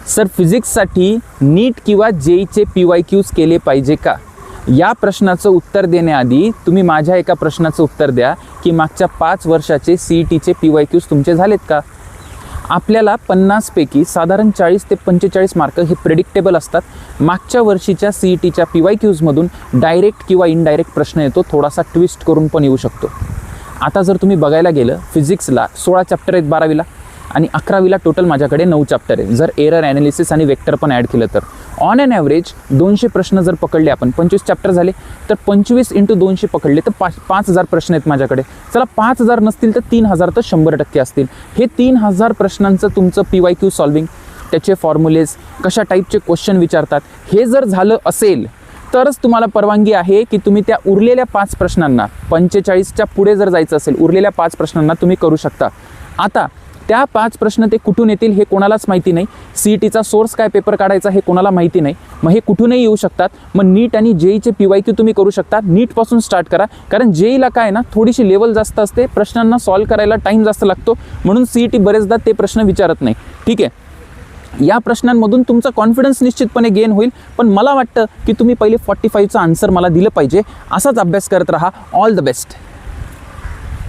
Sir फिजिक्ससाठी नीट किंवा जेईचे PYQs केले पाहिजे का? या प्रश्नाचं उत्तर देण्याआधी तुम्ही माझ्या एका प्रश्नाचं उत्तर द्या की मागच्या 5 वर्षाचे CETचे PYQs तुमचे झालेत का? आपल्याला 50 पैकी साधारण 40 ते 45 मार्क हे प्रेडिक्टेबल असतात. मागच्या वर्षीच्या CETच्या PYQs मधून डायरेक्ट किंवा इनडायरेक्ट प्रश्न येतो, थोडासा ट्विस्ट करून पण येऊ शकतो. आता जर तुम्ही बघायला गेलं फिजिक्सला 16 चॅप्टर आहेत 12वीला आणि 11वीला टोटल माझ्याकडे 9 चॅप्टर आहे. जर एरर ॲनालिसिस आणि वेक्टर पण ॲड केलं तर ऑन ॲन ॲव्हरेज 200 प्रश्न जर पकडले आपण, 25 चॅप्टर झाले तर 25 × 200 पकडले तर 5000 प्रश्न आहेत माझ्याकडे. चला 5000 नसतील तर 3000 तर 100% असतील. हे 3000 प्रश्नांचं तुमचं PYQ सॉल्विंग, त्याचे फॉर्म्युलेज, कशा टाईपचे क्वेश्चन विचारतात, हे जर झालं असेल तरच तुम्हाला परवानगी आहे की तुम्ही त्या उरलेल्या 5 प्रश्नांना 45च्या पुढे जर जायचं असेल, उरलेल्या 5 प्रश्नांना तुम्ही करू शकता. आता त्या 5 प्रश्न ते कुठून येतील हे कोणालाच माहिती नाही. CETचा सोर्स काय पेपर काढायचा हे कोणाला माहिती नाही. मग हे कुठूनही येऊ शकतात. मग नीट आणि जेईचे PYQ तुम्ही करू शकता. नीटपासून स्टार्ट करा, कारण जेईला काय ना थोडीशी लेवल जास्त असते, प्रश्नांना सॉल्व करायला टाईम जास्त लागतो, म्हणून CET बरेचदा ते प्रश्न विचारत नाही. ठीक आहे, या प्रश्नांमधून तुमचा कॉन्फिडन्स निश्चितपणे गेन होईल. पण मला वाटतं की तुम्ही पहिले 45चा आन्सर मला दिलं पाहिजे. असाच अभ्यास करत राहा. All the best.